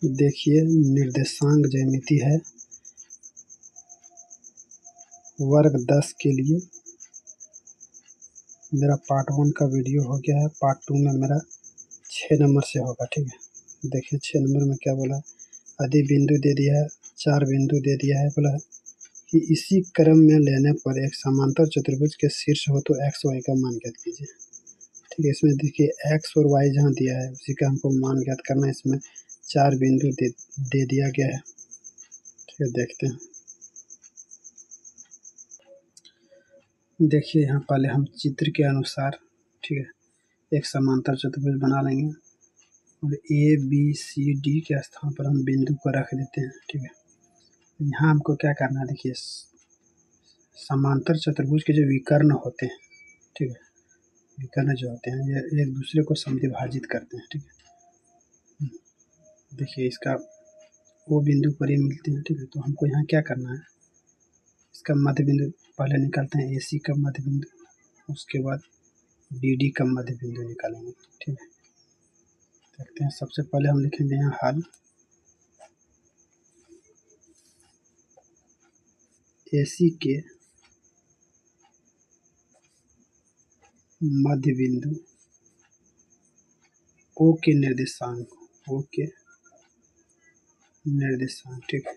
देखिए निर्देशांक ज्यामिति है वर्ग 10 के लिए। मेरा पार्ट 1 का वीडियो हो गया है, पार्ट 2 में मेरा 6 नंबर से होगा। ठीक है, देखिए 6 नंबर में क्या बोला है, आदि बिंदु दे दिया है, 4 बिंदु दे दिया है, बोला है कि इसी क्रम में लेने पर एक समांतर चतुर्भुज के शीर्ष हो तो एक्स वाई का मान ज्ञात कीजिए। ठीक है, इसमें देखिए एक्स और वाई जहाँ दिया है उसी का हमको मान ज्ञात करना है। इसमें 4 बिंदु दे दिया गया है। ठीक है, देखते हैं। देखिए यहाँ पहले हम चित्र के अनुसार, ठीक है, एक समांतर चतुर्भुज बना लेंगे और ए बी सी डी के स्थान पर हम बिंदु को रख देते हैं। ठीक है, यहाँ हमको क्या करना है, देखिए समांतर चतुर्भुज के जो विकर्ण होते हैं, ठीक है, विकर्ण जो होते हैं ये एक दूसरे को समद्विभाजित करते हैं। ठीक है, देखिए इसका वो बिंदु पर ही मिलते हैं। ठीक है, तो हमको यहाँ क्या करना है, इसका मध्य बिंदु पहले निकालते हैं, ए सी का मध्य बिंदु, उसके बाद बी डी का मध्य बिंदु निकालेंगे। ठीक है, देखते हैं। सबसे पहले हम लिखेंगे यहाँ हल AC के मध्य बिंदु O के निर्देशांक, O के निर्देशांक। ठीक है,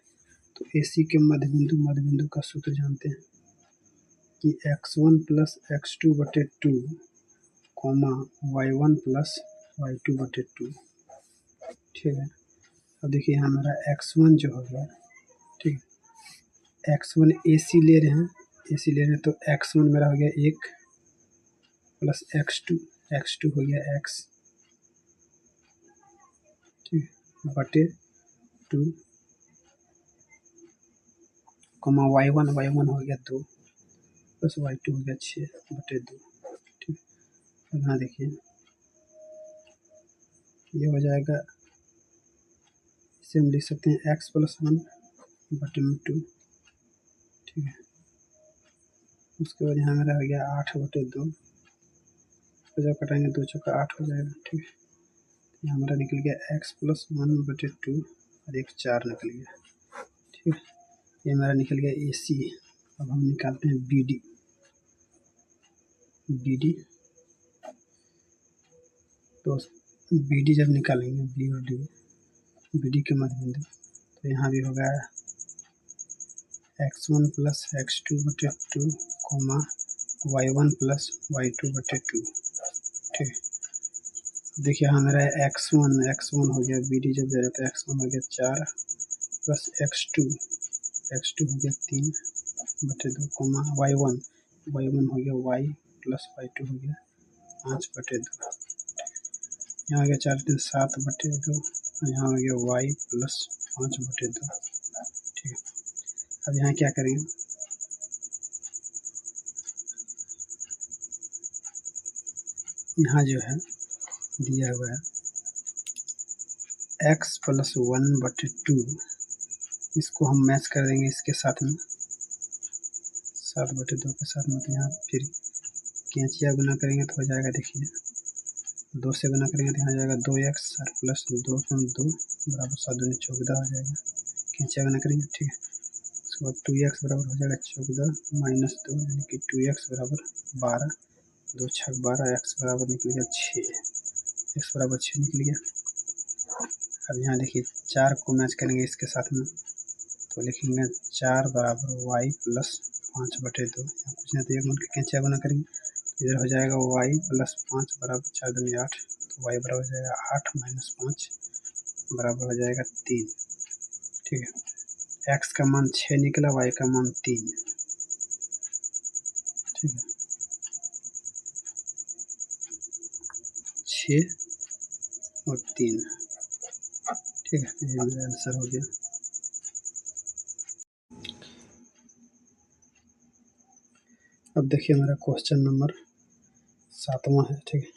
तो AC के मध्य बिंदु का सूत्र जानते हैं कि x1 प्लस x2 बटे 2 कोमा y1 प्लस y2 बटे 2। ठीक है, अब देखिए यहाँ मेरा x1 जो हो गया, ठीक है, x1 AC ले रहे हैं, तो x1 मेरा हो गया 1 प्लस x2 हो गया x, ठीक है, बटे 2 कोमा y1 हो गया 2 प्लस y2 हो गया 6 बटे 2। ठीक है, यहाँ देखिए ये हो जाएगा, इसे हम लिख सकते हैं x प्लस 1 बटे 2। ठीक है, उसके बाद यहाँ मेरा हो गया 8 बटे 2, तो जब कटाएंगे 2 चौका 8 हो जाएगा। ठीक है, यहाँ हमारा निकल गया x प्लस 1 बटे 2 और एक 4 निकल गया। ठीक है, ये हमारा निकल गया AC। अब हम निकालते हैं BD। तो BD जब निकालेंगे B और D, BD के मध्य बिंदु, तो यहाँ भी होगा x1 प्लस x2 बटे 2 कोमा y1 प्लस y2 बटे 2। ठीक है, देखिए यहाँ मेरा x1 हो गया, BD जब दे रहता है x1 हो गया 4 प्लस x2 हो गया 3 बटे 2 कोमा y1 हो गया y प्लस y2 हो गया 5 बटे 2। यहाँ हो गया 4 3 7 बटे 2, यहाँ हो गया y प्लस 5 बटे 2। ठीक है, अब यहाँ क्या करेंगे, यहाँ जो है दिया हुआ है x प्लस 1 बटे 2, इसको हम मैच कर देंगे इसके साथ में 7 बटे 2 के साथ में। तो यहाँ फिर कैंचिया गुना करेंगे तो हो जाएगा, देखिए 2 से गुना करेंगे तो यहाँ जाएगा 2x और प्लस 2 बराबर 7 दूनी 14 हो जाएगा, कैंचिया गुना करेंगे। ठीक है, उसके बाद 2x बराबर हो जाएगा 14 माइनस 2 यानी कि 2x बराबर 12, 2 6 12, x बराबर निकल गया 6, x बराबर 6 निकल गया। अब यहाँ देखिए 4 को मैच करेंगे इसके साथ में, तो लिखेंगे 4 बराबर y प्लस 5 बटे 2, यहाँ कुछ नहीं तो एक मिनट कैंचिया गुना करेंगे, तो इधर हो जाएगा y प्लस 5 बराबर 4 दूनी 8, तो y बराबर हो जाएगा 8 माइनस 5 बराबर हो जाएगा 3। ठीक है, x का मान 6 निकला, y का मान 3। ठीक है, 6 और 3। ठीक है, ये मेरा आंसर हो गया। अब देखिए हमारा क्वेश्चन नंबर 7वां है। ठीक है,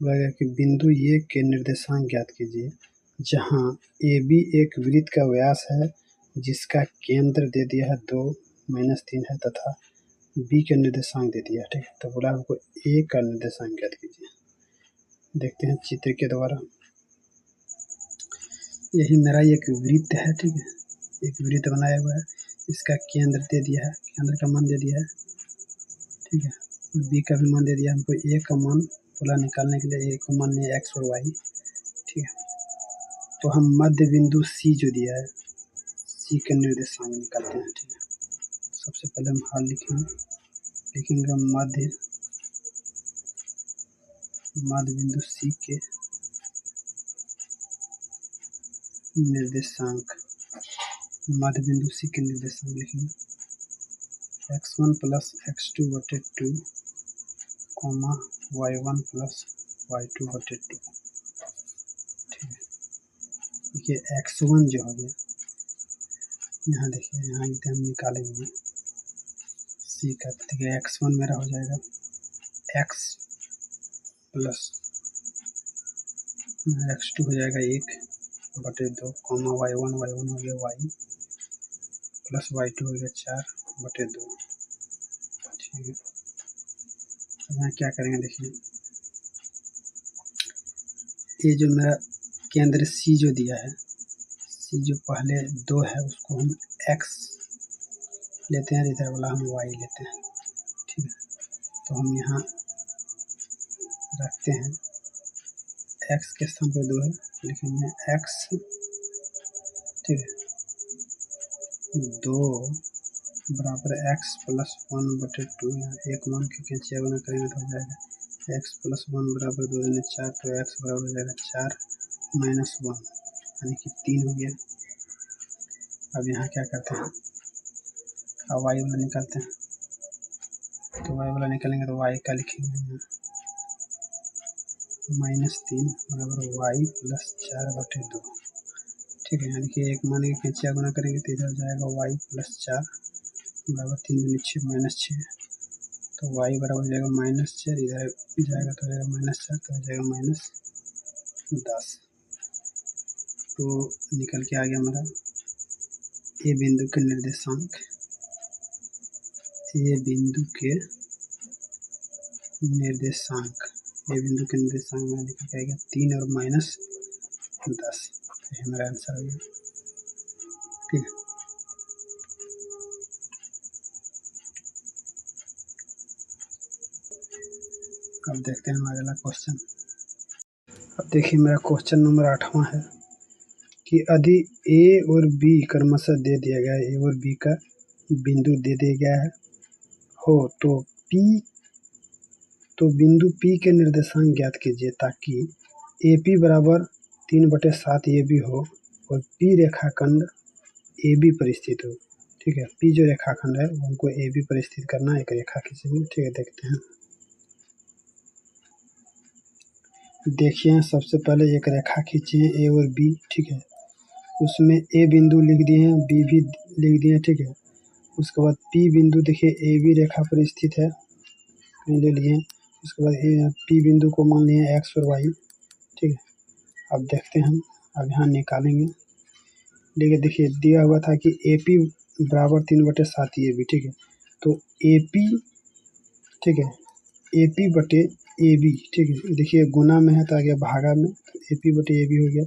बोला कि बिंदु ए के निर्देशांक ज्ञात कीजिए जहां AB एक वृत्त का व्यास है जिसका केंद्र दे दिया है 2 - 3 है तथा B के निर्देशांक दे दिया है। ठीक है, तो बोला हमको A का निर्देशांक ज्ञात कीजिए। देखते हैं चित्र के द्वारा। यही मेरा एक वृत्त है, ठीक है, एक वृत्त बनाया हुआ है, इसका केंद्र दे दिया है, केंद्र का मान दे दिया है, ठीक है, बी का भी मान दे दिया हमको, ए का मान पूरा निकालने के लिए, ए को मान लिया एक्स और वाई, ठीक है। तो हम मध्य बिंदु सी जो दिया है, सी के निर्देशांक निकालते हैं, ठीक है। सबसे पहले हम हाल लिखेंगे मध्य बिंदु सी के निर्देशांक, मध्य बिंदु सी के निर्देशांक लिखेंगे x1 प्लस x2 बटे 2 कोमा y1 प्लस y2 बटे 2, ठीक है। देखिए x1 जो हो गया, यहाँ देखिए, यहाँ हम निकालेंगे सी का, देखिए x1 मेरा हो जाएगा x प्लस x2 हो जाएगा 1 बटे 2 कोमा y1 हो गया y प्लस y2 हो गया 4 बटे 2, ठीक है। यहाँ क्या करेंगे, देखिए ये जो मेरा केंद्र सी जो दिया है, सी जो पहले 2 है उसको हम x लेते हैं, इधर वाला हम y लेते हैं, ठीक है। तो हम यहाँ रखते हैं x के स्थान पे 2 है, लिखेंगे x, ठीक है, 2 बराबर x प्लस 1 बटे 2, यहाँ एक मान के कैंचिया बना करेंगे तो हो जाएगा x प्लस 1 बराबर 2 दूनी 4, तो x बराबर हो जाएगा 4 माइनस 1 यानी कि 3 हो गया। अब यहाँ क्या करते हैं, अब y वाला निकालते हैं, तो y वाला निकालेंगे तो y का लिखेंगे -3 बराबर y प्लस 4 बटे 2, ठीक है। यानी कि एक मान के कैंचिया गुना करेंगे तो इधर हो जाएगा y प्लस 4 बराबर 3 दूनी 6 माइनस 6, तो y बराबर हो जाएगा -4, इधर जाएगा तो हो जाएगा -4, तो हो जाएगा -10। तो निकल के आ गया हमारा ए बिंदु के निर्देशांक, ए बिंदु के निर्देशांक, ए बिंदु के निर्देशांक में निकल के आएगा 3 और -10, ये मेरा आंसर हो गया, ठीक है। अब देखते हैं हमारा अगला क्वेश्चन। अब देखिए मेरा क्वेश्चन नंबर 8वां है कि यदि ए और बी क्रमशः दे दिया गया है, ए और बी का बिंदु दे दिया गया है हो, तो बिंदु P के निर्देशांक ज्ञात कीजिए ताकि AP बराबर 3/7 AB हो और P रेखाखंड AB पर स्थित हो, ठीक है। P जो रेखाखंड है वो हमको AB पर स्थित करना है, एक रेखा खींचेंगे, ठीक है। देखते हैं, देखिए सबसे पहले एक रेखा खींचे हैं A और B, ठीक है। उसमें A बिंदु लिख दिए हैं, B भी लिख दिए, ठीक है। उसके बाद P बिंदु देखिए AB रेखा पर स्थित है, ले लिए। उसके बाद P बिंदु को मान लिए x और y, ठीक है। अब देखते हैं हम, अब यहाँ निकालेंगे, लेकिन देखिए दिया हुआ था कि AP बराबर 3/7 AB, ठीक है। तो AP, ठीक है, AP बटे AB, ठीक है। देखिए गुना में है तो आ गया भागा में, तो AP बटे AB हो गया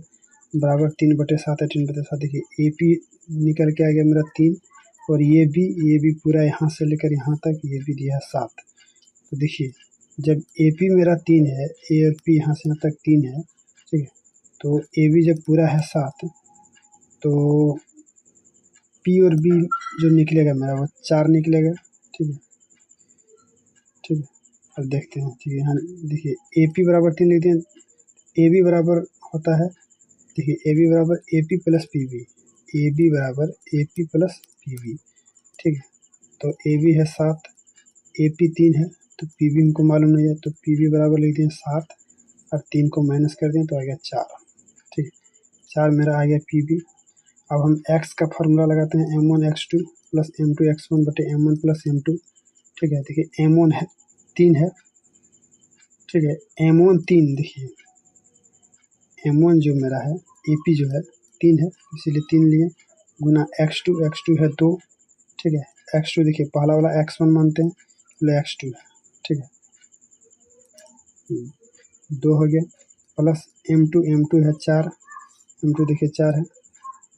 बराबर 3/7 है, 3/7। देखिए AP निकल के आ गया मेरा 3 और ये भी पूरा यहाँ से लेकर यहाँ तक ये भी दिया है 7। तो देखिए जब AP मेरा 3 है, A और P यहाँ से यहाँ तक 3 है, ठीक है। तो AB जब पूरा है 7, तो P और B जो निकलेगा मेरा वो 4 निकलेगा, ठीक है, ठीक है। अब देखते हैं, ठीक है। यहाँ देखिए AP बराबर 3 लिखते हैं, AB बराबर होता है, देखिए AB बराबर AP प्लस PB, AB बराबर AP प्लस PB, ठीक है। तो AB है 7, AP 3 है, तो PB हमको मालूम नहीं है, तो PB बराबर लिख दिए 7 और 3 को माइनस कर दें तो आ गया 4, ठीक है। 4 मेरा आ गया PB। अब हम x का फार्मूला लगाते हैं m1 x2 plus m2 x1 बटे m1 प्लस m2, ठीक है। देखिए m1 है 3 है, ठीक है, m1 3, देखिए m1 जो मेरा है AP जो है 3 है, इसीलिए 3 लिए, गुना x2 है 2, ठीक है। x2 देखिए पहला वाला x1 मानते हैं, पहले x2 है, ठीक है, 2 हो गया, प्लस m2 है 4, m2 देखिए 4 है,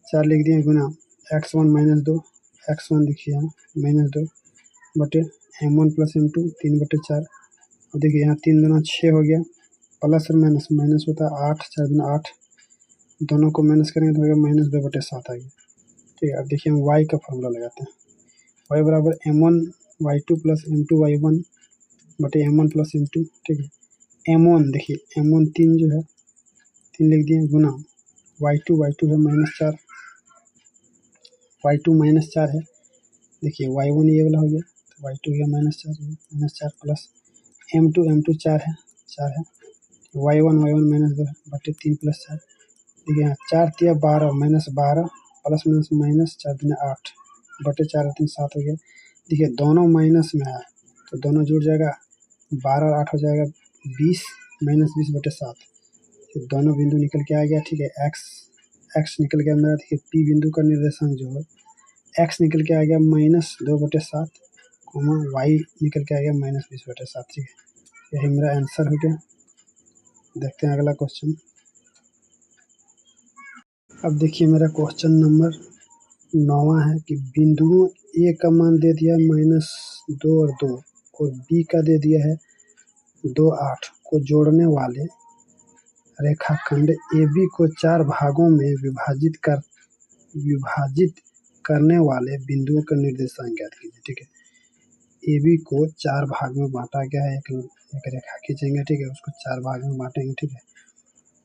4 लिख दिए गुना x1 माइनस 2, x1 देखिए यहाँ माइनस 2 बटे m1 प्लस m2 3/4। अब देखिए यहाँ 3 दूना 6 हो गया, प्लस और माइनस माइनस होता है 8, 4 दूना 8, दोनों को माइनस करेंगे तो हो गया -2/7 आ गया। ठीक है, अब देखिए हम y का फॉर्मूला लगाते हैं। y बराबर m1 y2 plus m2 y1 बटे m1 प्लस m2। ठीक है, m1 देखिए m1 3 जो है 3 लिख दिए गुना y2 है -4, y2 -4 है। देखिए y1 ये वाला हो गया तो y2 गया -4 प्लस m2 4 है, y1 -2 बटे 3 प्लस 4। देखिए यहाँ 4 तिया 12 -12 प्लस माइनस 4 दूनी 8 बटे 4 और 3 7 हो गया। देखिए दोनों माइनस में है तो दोनों जुड़ जाएगा, 12 और 8 हो जाएगा 20 -20/7। फिर दोनों बिंदु निकल के आ गया। ठीक है, x निकल गया मेरा। देखिए p बिंदु का निर्देशांक जो है x निकल के आ गया -2/7, y निकल के आ गया -20/7। ठीक है, यही मेरा आंसर हो गया। देखते हैं अगला क्वेश्चन। अब देखिए मेरा क्वेश्चन नंबर 9वां है कि बिंदुओं ए का मान दे दिया -2 और 2 और बी का दे दिया है 2 8 को जोड़ने वाले रेखाखंड AB को 4 भागों में विभाजित करने वाले बिंदुओं का निर्देशांक ज्ञात कीजिए। ठीक है, AB को 4 भाग में बांटा गया है, एक रेखा खींचेंगे। ठीक है, उसको 4 भाग में बांटेंगे। ठीक है,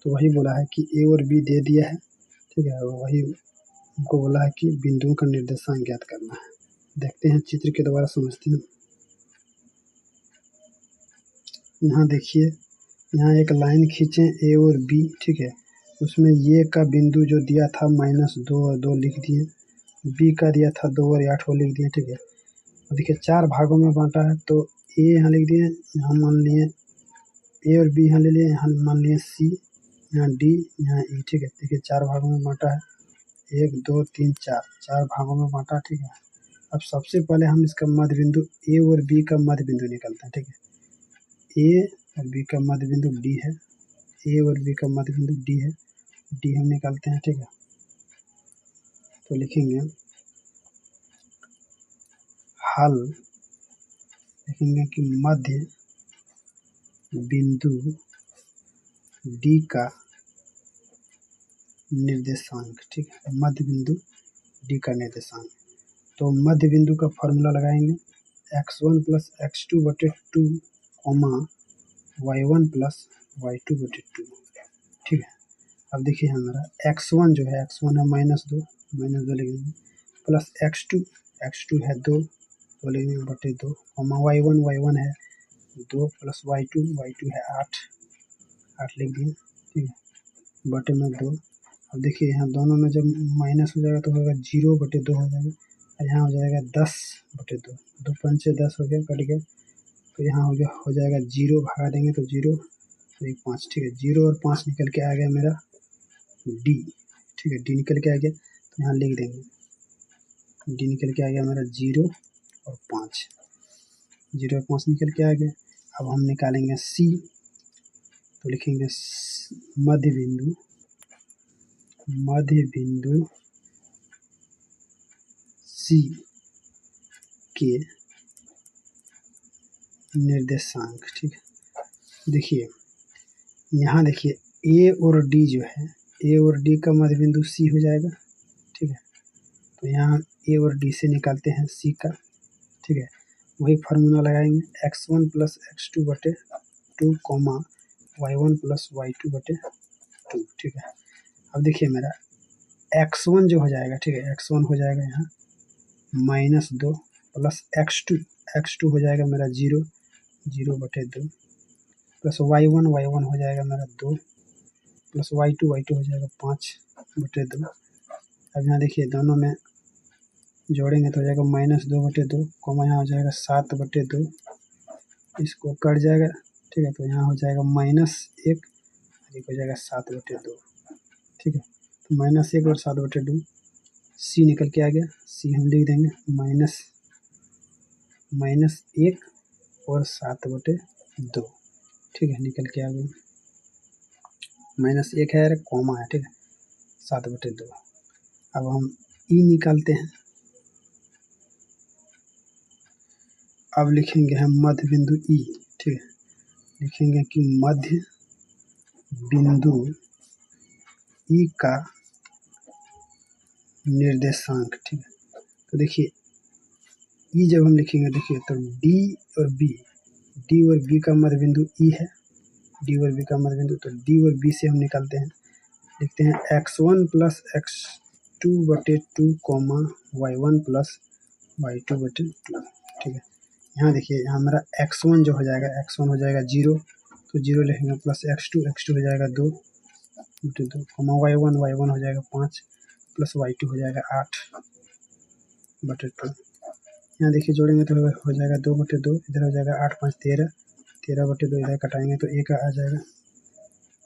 तो वही बोला है कि A और B दे दिया है। ठीक है, वही हमको बोला है कि बिंदुओं का निर्देशांक ज्ञात करना है। देखते हैं चित्र के द्वारा समझते हैं। यहाँ देखिए, यहाँ एक लाइन खींचे A और B। ठीक है, उसमें ए का बिंदु जो दिया था -2 और 2 लिख दिए, बी का दिया था 2 और 8 वो लिख दिए। ठीक है, देखिए 4 भागों में बांटा है तो ए यहाँ लिख दिए, यहाँ मान लिए ए और बी यहाँ ले लिए, यहाँ मान लिए सी, यहाँ डी, यहाँ ई। ठीक है, देखिए 4 भागों में बांटा है, 1 2 3 4 भागों में बांटा। ठीक है, अब सबसे पहले हम इसका मध्य बिंदु ए और बी का मध्य बिंदु निकालते हैं। ठीक है, ए और बी का मध्य बिंदु डी है, ए और बी का मध्य बिंदु डी है, डी हम निकालते हैं। ठीक है, तो लिखेंगे हल, लिखेंगे कि मध्य बिंदु डी का निर्देशांक। ठीक है, मध्य बिंदु डी का निर्देशांक। तो मध्य बिंदु का फॉर्मूला लगाएंगे x1 प्लस x2 बटे 2 y1 प्लस y2 बटे 2। ठीक है, अब देखिए हमारा x1 जो है, x1 है -2 लिख देंगे, प्लस x2 है 2 लिख देंगे बटे 2, y1 है 2 प्लस y2 है 8 लिख दिए। ठीक है, बटे में 2। अब देखिए यहाँ दोनों में जब माइनस हो जाएगा तो होगा 0/2 हो जाएगा, और यहाँ हो जाएगा 10/2, 2 पंचे 10 हो गया, कट गया। तो यहाँ हो जाएगा 0, भगा देंगे तो 0 और 1 5। ठीक है, 0 और 5 निकल के आ गया मेरा डी। ठीक है, डी निकल के आ गया तो यहाँ लिख देंगे, डी निकल के आ गया मेरा 0 और 5, 0 और 5 निकल के आ गया। अब हम निकालेंगे सी, तो लिखेंगे मध्य बिंदु सी के निर्देशांक। ठीक है, देखिए यहाँ देखिए ए और डी जो है, ए और डी का मध्य बिंदु सी हो जाएगा। ठीक है, तो यहाँ ए और डी से निकालते हैं सी का। ठीक है, वही फार्मूला लगाएंगे x1 प्लस x2 बटे 2 y1 प्लस y2 बटे 2। ठीक है, अब देखिए मेरा x1 जो हो जाएगा। ठीक है, x1 हो जाएगा यहाँ -2 प्लस x2 हो जाएगा मेरा 0 बटे 2 प्लस y1 हो जाएगा मेरा 2 प्लस y2 हो जाएगा 5/2। अब यहाँ देखिए दोनों में जोड़ेंगे तो हो जाएगा -2/2, यहाँ हो जाएगा 7/2, इसको कट जाएगा। ठीक है, तो यहाँ हो जाएगा -1 और एक हो जाएगा 7/2। ठीक है, तो -1 और 7/2, सी निकल के आ गया, सी हम लिख देंगे -1 और 7/2। ठीक है, निकल के आ गया, -1 है, कॉमा है। ठीक है, 7/2। अब हम ई निकालते हैं। अब लिखेंगे हम मध्य बिंदु ई, ठीक है, लिखेंगे कि मध्य बिंदु ई का निर्देशांक, ठीक है। तो देखिए ई जब हम लिखेंगे, देखिए तो डी और बी का मध्य बिंदु ई है, डी और बी का मध्य बिंदु, तो डी और बी से हम निकालते हैं, लिखते हैं x1 plus x2/2 y1 plus y2/2, ठीक है। यहाँ देखिए, यहाँ हमारा x1 जो हो जाएगा, x1 हो जाएगा 0, तो 0 लिखेंगे, प्लस x2 हो जाएगा 2/2, y1 हो जाएगा 5, प्लस y2 हो जाएगा 8/2। यहाँ देखिए जोड़ेंगे तो हो जाएगा 2/2, इधर हो जाएगा 8 5 13, 13/2 इधर कटाएंगे तो 1 आ जाएगा,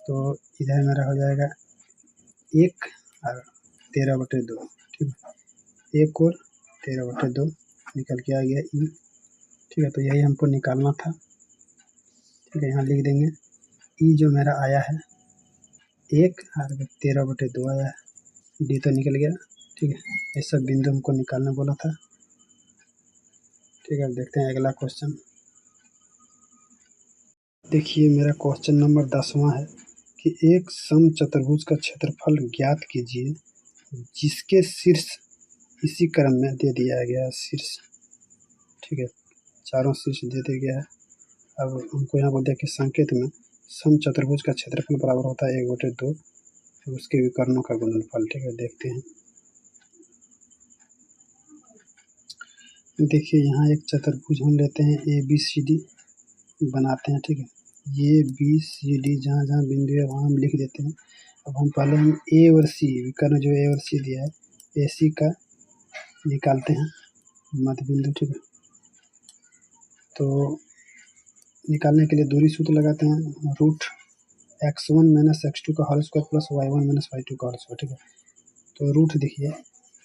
तो इधर मेरा हो जाएगा 1 और 13/2, ठीक है। 1 और 13/2 निकल के आ गया ई, ठीक है। तो यही हमको निकालना था, ठीक है। यहाँ लिख देंगे ई जो मेरा आया है 1 और 13/2 आया है, डी तो निकल गया, ठीक है। ये सब बिंदु हमको निकालने बोला था, ठीक है। अब देखते हैं अगला क्वेश्चन। देखिए मेरा क्वेश्चन नंबर 10वां है कि एक समचतुर्भुज का क्षेत्रफल ज्ञात कीजिए जिसके शीर्ष इसी क्रम में दे दिया गया है, शीर्ष, ठीक है, चारों शीर्ष दे दिया गया है। अब हमको यहाँ बोलते हैं कि संकेत में समचतुर्भुज का क्षेत्रफल बराबर होता है 1/2, उसके विकर्णों का गुणनफल, ठीक है। देखते हैं, देखिए यहाँ एक चतुर्भुज हम लेते हैं ABCD बनाते हैं, ठीक है। ये BCD जहाँ जहाँ बिंदु है वहाँ हम लिख देते हैं। अब हम पहले हम A और C विकर्ण जो A और C दिया है, AC का निकालते हैं मध्य बिंदु, ठीक है। तो निकालने के लिए दूरी सूत्र लगाते हैं, √x1 - x2 का whole square plus y1 - y2 का होल स्क्वायर, ठीक है। तो रूट देखिए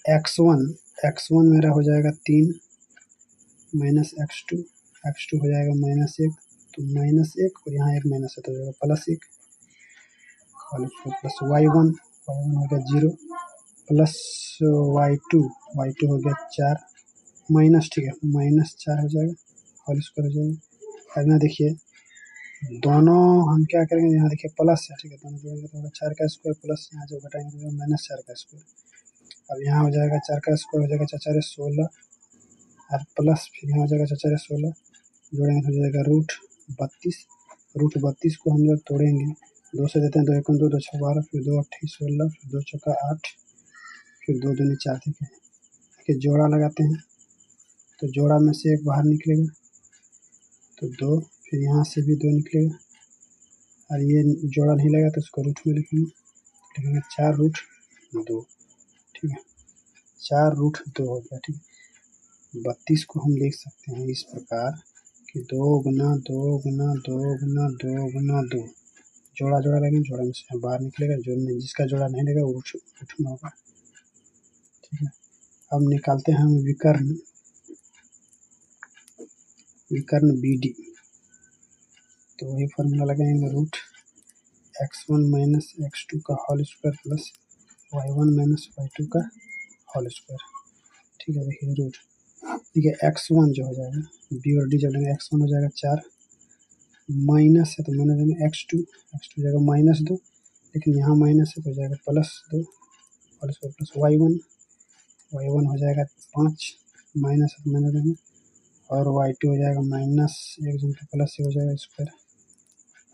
x1 मेरा हो जाएगा 3 माइनस x2 हो जाएगा -1, तो -1 और यहाँ एक माइनस है तो हो जाएगा +1 होल स्क्वायर प्लस y1 हो गया 0 प्लस y2 हो गया 4 माइनस, ठीक है, -4 हो जाएगा, होल स्क्वायर हो जाएगा। अब यहाँ देखिए दोनों हम क्या करेंगे, यहाँ देखिए प्लस है, ठीक है, दोनों जोड़ेंगे तो होगा 4 का स्क्वायर प्लस यहाँ जो घटाएंगे तो -4 का स्क्वायर। अब यहाँ हो जाएगा 4 का स्क्वायर हो जाएगा 4 16 और प्लस फिर यहाँ हो जाएगा 4 16, जोड़ेंगे तो हो जाएगा √32 को हम जब तोड़ेंगे 2 से देते हैं, 2 1 2, 2 6 12, फिर 2 8 16, फिर 2 चौका 8, फिर 2 दूनी 4, ठीक है। देखिए जोड़ा लगाते हैं तो जोड़ा में से एक बाहर निकलेगा तो 2, फिर यहाँ से भी 2 निकलेगा, और ये जोड़ा नहीं लगा तो इसको रूट में लिखेंगे, 4√2, ठीक है, 4√2 हो गया, ठीक है। 32 को हम लिख सकते हैं इस प्रकार कि 2 गुना 2 गुना 2 गुना 2 गुना 2, जोड़ा लगेगा, जोड़ा में से बाहर निकलेगा, जो जिसका जोड़ा नहीं लगेगा वो रूट में होगा, ठीक है। अब निकालते हैं हम विकर्ण BD, तो वही फॉर्मूला लगाएंगे, √x1 - x2 का whole square plus y1 - y2 का होल स्क्वायर, ठीक है। देखिए रूट, ठीक है, x1 जो हो जाएगा B और D जब लेंगे x1 हो जाएगा 4, माइनस है तो माइनस देंगे x2 हो जाएगा -2, लेकिन यहाँ माइनस है तो हो जाएगा +2 होल स्क्वायर प्लस y1 हो जाएगा 5, माइनस है तो माइनस देंगे, और y2 हो जाएगा -1 जो प्लस हो जाएगा स्क्वायर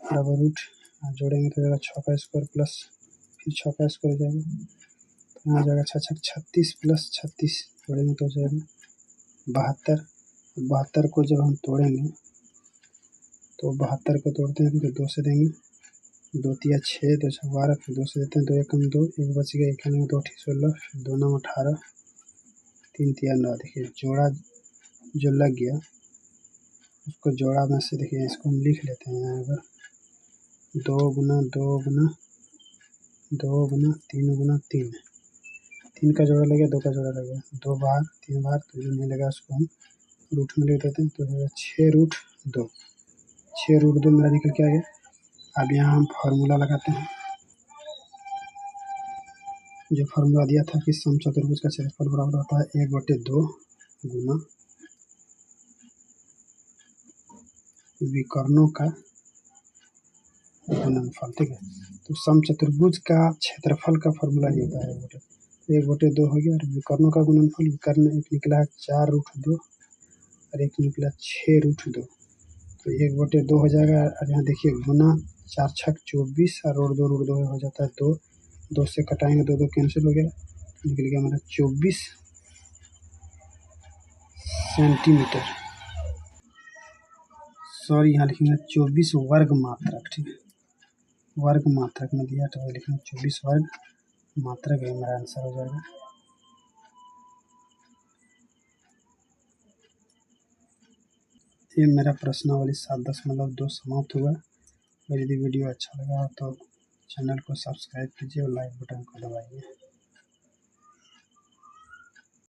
बराबर रूट, जोड़ेंगे तो हो जाएगा 6 का स्क्वायर प्लस फिर 6 का स्क्वायर हो जाएगा, तो यहाँ हो जाएगा 36 प्लस 36, जोड़ेंगे तो हो जाएगा 72 को जब हम तोड़ेंगे तो 72 को तोड़ते हैं तो 2 से देंगे, 2 तिया 6, 2 6 12, फिर 2 से देते हैं, 2 1 2, 1 बच गया, 1 में 2 8 16, फिर 2 9 18, 3 तिया 9। देखिए जोड़ा जो लग गया उसको जोड़ा में से देखिए इसको हम लिख लेते हैं यहाँ पर 2 गुना 2 गुना 2 गुना 3 गुना 3, 3 का जोड़ा लग गया, 2 का जोड़ा लग गया, 2 बार 3 बार, तो जो नहीं लगा उसको हम रूट में लिख देते हैं, तो 6√2, 6√2 मेरा निकल के आ गया। अब यहाँ हम फार्मूला लगाते हैं, जो फार्मूला दिया था कि समचतुर्भुज का क्षेत्रफल बराबर होता है 1/2 गुना विकर्णों का गुणनफल। ठीक है, तो समचतुर्भुज का क्षेत्रफल का फार्मूला ये होता है 1/2 हो गया, और विकर्णों का गुणनफल, विकर्ण एक निकला है 4√2 और एक निकला 6√2, तो 1/2 हो जाएगा। और यहाँ देखिए गुना 4 छक 24 और √2 हो जाता है 2, 2 से कटाएंगे 2 कैंसिल हो गया, निकल गया हमारा 24 सेंटीमीटर। सॉरी, यहाँ लिखेंगे 24 वर्ग मात्रक। ठीक है, वर्ग मात्रक में दिया तो लिखेंगे 24 वर्ग मात्रक, ये हमारा आंसर हो जाएगा। ये मेरा प्रश्नावली 7.2 समाप्त हुआ। और यदि वीडियो अच्छा लगा तो चैनल को सब्सक्राइब कीजिए और लाइक बटन को दबाइए।